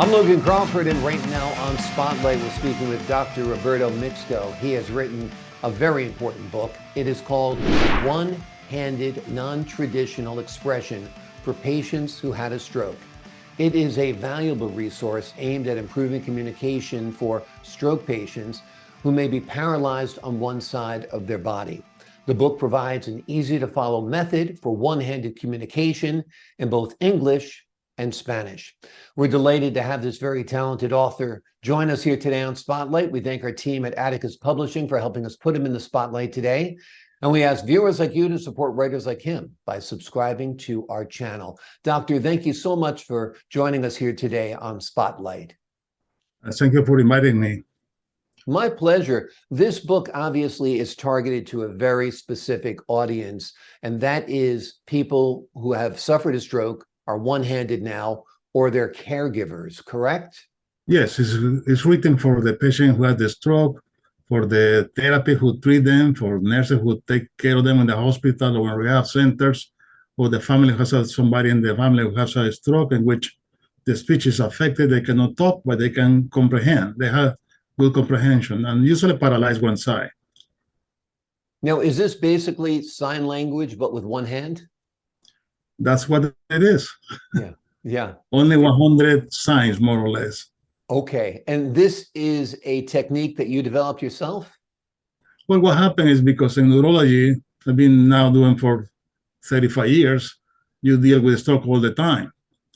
I'm Logan Crawford, and right now on Spotlight, we're speaking with Dr. Roberto Mixco. He has written a very important book. It is called One-Handed Non-Traditional Expression for Patients Who Had a Stroke. It is a valuable resource aimed at improving communication for stroke patients who may be paralyzed on one side of their body. The book provides an easy-to-follow method for one-handed communication in both English and Spanish. We're delighted to have this very talented author join us here today on Spotlight. We thank our team at Atticus Publishing for helping us put him in the spotlight today. And we ask viewers like you to support writers like him by subscribing to our channel. Doctor, thank you so much for joining us here today on Spotlight. Thank you for inviting me. My pleasure. This book obviously is targeted to a very specific audience, and that is people who have suffered a stroke, are one-handed now, or their caregivers, correct? Yes, it's written for the patient who had the stroke, for the therapy who treat them, for nurses who take care of them in the hospital or in rehab centers, or the family who has somebody in the family who has a stroke in which the speech is affected. They cannot talk, but they can comprehend. They have good comprehension and usually paralyzed one side. Now, is this basically sign language, but with one hand? That's what it is. Yeah. Only 100 signs, more or less. Okay. And this is a technique that you developed yourself? Well, what happened is because in neurology, I've been now doing for 35 years, you deal with stroke all the time.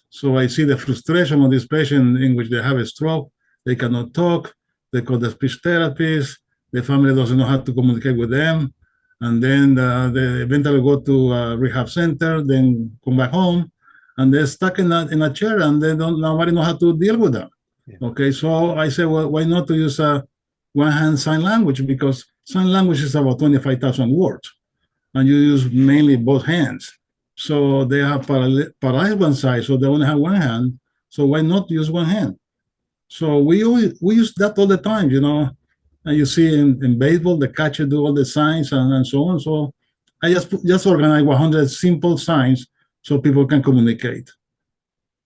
So I see the frustration of this patient in which they have a stroke, they cannot talk, they call the speech therapist, the family doesn't know how to communicate with them, and then they eventually go to a rehab center, then come back home, and they're stuck in a chair, and nobody know how to deal with them. Yeah. Okay, so I say, well, why not to use a one-hand sign language? Because sign language is about 25,000 words, and you use mainly both hands. So they have paralyzed one side, so they only have one hand. So why not use one hand? So we use that all the time, you know. And you see in baseball, the catcher do all the signs and so on. So I just organize 100 simple signs so people can communicate.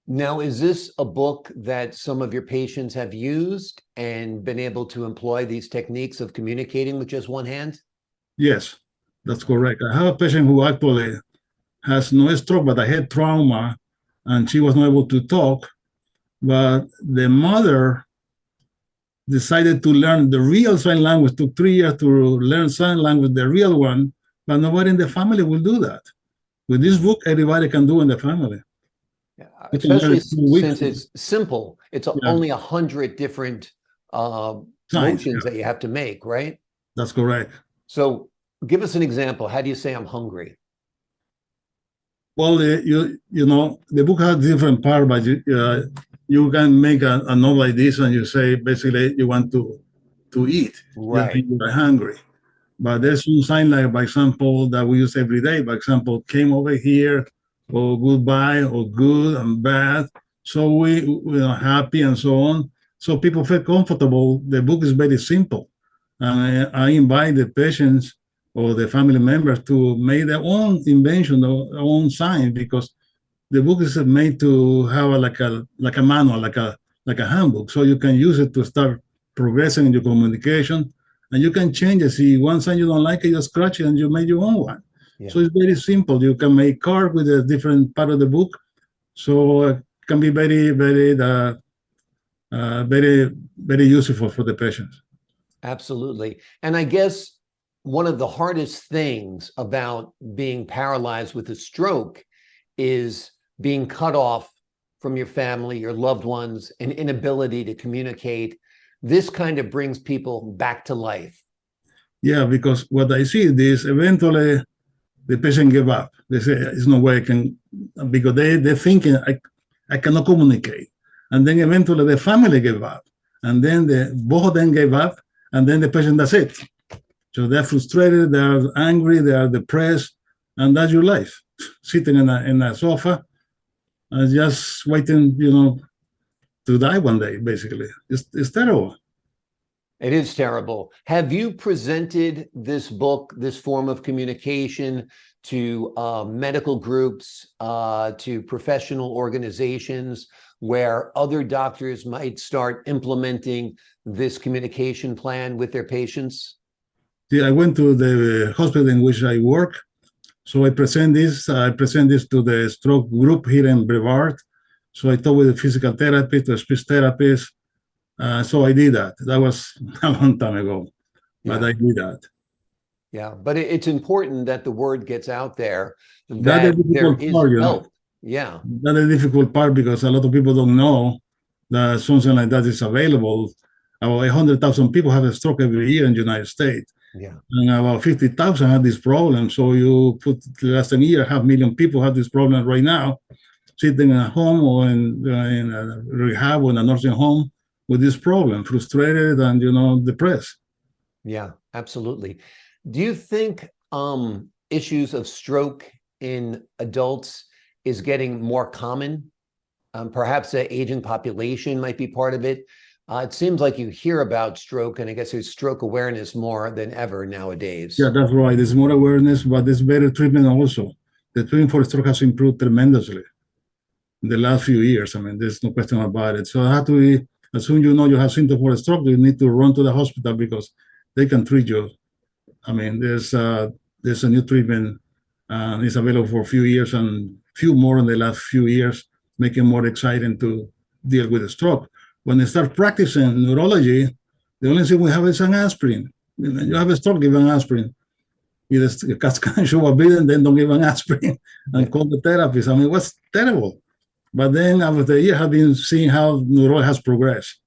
Now, is this a book that some of your patients have used and been able to employ these techniques of communicating with just one hand? Yes, that's correct. I have a patient who actually has no stroke, but a head trauma, and she was not able to talk. But the mother decided to learn the real sign language. Took 3 years to learn sign language, the real one, but nobody in the family will do that. With this book, everybody can do in the family. Yeah, especially since it's simple. It's Yeah. only 100 different motions that you have to make, right? That's correct. So give us an example. How do you say I'm hungry? Well, you know, the book has different parts, but you can make a note like this, and you say basically you want to eat. Right. You're hungry. But there's some sign like, for example, that we use every day. For example, came over here, or goodbye, or good and bad. So we are happy and so on. So people feel comfortable. The book is very simple. And I invite the patients or the family members to make their own invention, their own sign, because the book is made to have like a manual, like a handbook, so you can use it to start progressing in your communication, and you can change it. See one sign you don't like it, you scratch it, and you make your own one. Yeah. So it's very simple. You can make cards with a different part of the book, so it can be very, very, very useful for the patients. Absolutely. And I guess one of the hardest things about being paralyzed with a stroke is being cut off from your family, your loved ones, and inability to communicate. This kind of brings people back to life. Yeah, because what I see is eventually the patient give up. They say, there's no way I can, because they're thinking, I cannot communicate. And then eventually the family gave up. And then both of them gave up, and then the patient, that's it. So they're frustrated, they're angry, they are depressed, and that's your life. Sitting in a sofa, just waiting, you know, to die one day, basically. It's terrible. It is terrible. Have you presented this book, this form of communication, to medical groups, to professional organizations where other doctors might start implementing this communication plan with their patients? See, I went to the hospital in which I work, so I present this. I present this to the stroke group here in Brevard. So I talked with the physical therapist, the speech therapist. So I did that. That was a long time ago, but Yeah. I did that. Yeah, but it's important that the word gets out there That's the that there difficult is part, you know. help. Yeah, That's the difficult part because a lot of people don't know that something like that is available. About 100,000 people have a stroke every year in the United States, yeah, and about 50,000 have this problem. So you put less than a year, 500,000 people have this problem right now, sitting at home or in a rehab or in a nursing home with this problem, frustrated and depressed. yeah, absolutely. Do you think issues of stroke in adults is getting more common? Perhaps the aging population might be part of it. It seems like you hear about stroke, and I guess there's stroke awareness more than ever Yeah, nowadays. that's right. There's more awareness, but there's better treatment also. The treatment for stroke has improved tremendously in the last few years. I mean, there's no question about it. So I have to be, as soon as you know you have symptoms for a stroke, you need to run to the hospital because they can treat you. I mean, there's a new treatment, and it's available for a few years and few more in the last few years, making it more exciting to deal with a stroke. When they start practicing neurology, the only thing we have is an aspirin. You have a stroke, give an aspirin. If the CAT scan show a bleeding, then don't give an aspirin Yeah, and call the therapist. I mean, it was terrible. But then after the year, have been seeing how neurology has progressed.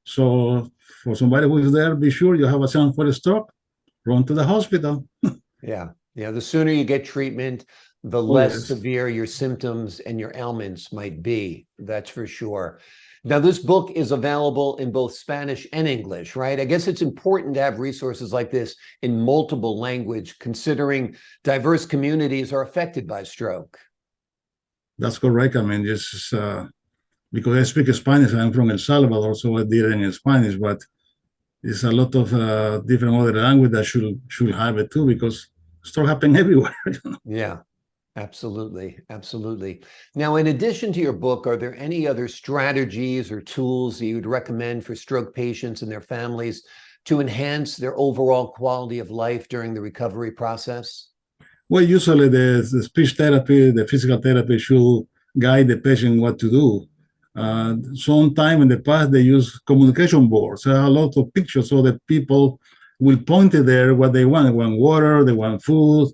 So for somebody who is there, be sure you have a sign for a stroke, run to the hospital. yeah, yeah. The sooner you get treatment, the Oh, less yes. severe your symptoms and your ailments might be. That's for sure. Now, this book is available in both Spanish and English, right? I guess it's important to have resources like this in multiple language, considering diverse communities are affected by stroke. That's correct. I mean, just because I speak Spanish, I'm from El Salvador, so I did it in Spanish, but it's a lot of different other language that should have it too, because stroke happen everywhere. Yeah, absolutely. Absolutely. Now, in addition to your book, are there any other strategies or tools that you'd recommend for stroke patients and their families to enhance their overall quality of life during the recovery process? Well, usually the speech therapy, the physical therapy should guide the patient what to do. Sometime in the past, they use communication boards, a lot of pictures, so that people will point it there what they want. They want water, they want food,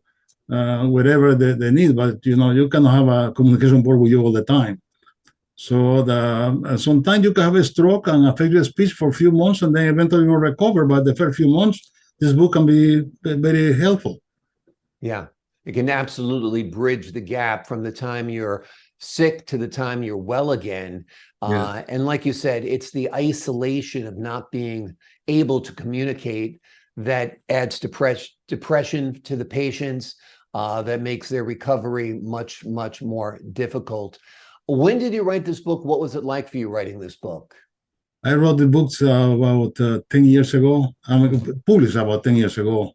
whatever they need. But you cannot have a communication board with you all the time. So sometimes you can have a stroke and affect your speech for a few months, and then eventually you'll recover. But the first few months, this book can be very helpful. Yeah, it can absolutely bridge the gap from the time you're sick to the time you're well again. Yeah. And like you said, it's the isolation of not being able to communicate that adds depression to the patients, that makes their recovery much, much more difficult. When did you write this book? What was it like for you writing this book? I wrote the books about 10 years ago. I mean, published about 10 years ago.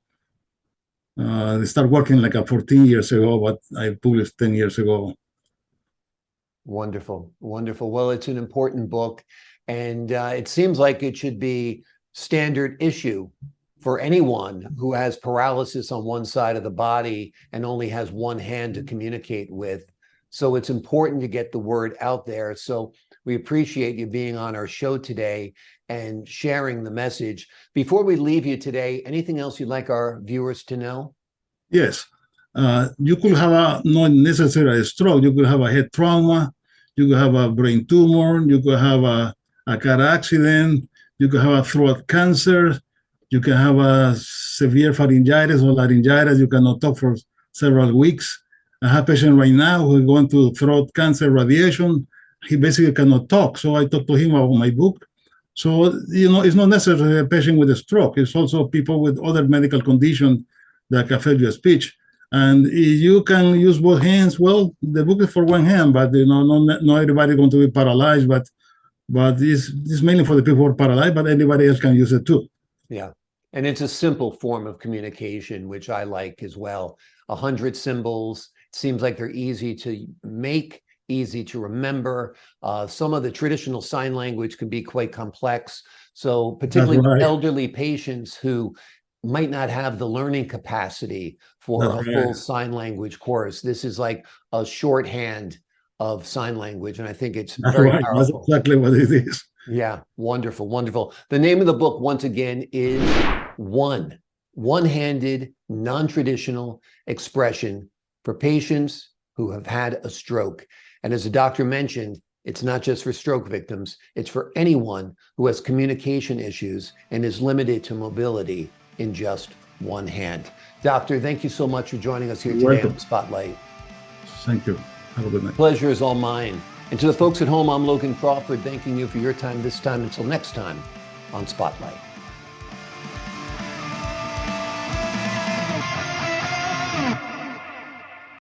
I started working like 14 years ago, but I published 10 years ago. Wonderful, wonderful. Well, it's an important book, and it seems like it should be standard issue for anyone who has paralysis on one side of the body and only has one hand to communicate with. So it's important to get the word out there. So we appreciate you being on our show today and sharing the message. Before we leave you today, anything else you'd like our viewers to know? Yes. You could have not necessarily a stroke. You could have a head trauma. You could have a brain tumor. You could have a car accident. You could have a throat cancer. You can have a severe pharyngitis or laryngitis. You cannot talk for several weeks. I have a patient right now who is going to throat cancer radiation. He basically cannot talk. So I talked to him about my book. So, it's not necessarily a patient with a stroke. It's also people with other medical conditions that can affect your speech. And if you can use both hands, well, the book is for one hand, but not everybody going to be paralyzed. But this mainly for the people who are paralyzed, but anybody else can use it too. Yeah. And it's a simple form of communication, which I like as well. 100 symbols. It seems like they're easy to make, easy to remember. Some of the traditional sign language can be quite complex. So That's particularly with right. elderly patients who might not have the learning capacity for That's a right. full sign language course, this is like a shorthand of sign language. And I think it's That's very right. That's powerful. exactly what it is. Yeah, wonderful, wonderful. The name of the book, once again, is One-Handed, Non-Traditional Expression for Patients Who Have Had a Stroke. And as the doctor mentioned, it's not just for stroke victims, it's for anyone who has communication issues and is limited to mobility in just one hand. Doctor, thank you so much for joining us here You're today welcome. on Spotlight. Thank you. Have a good night. Pleasure is all mine. And to the folks at home, I'm Logan Crawford, thanking you for your time this time. Until next time on Spotlight.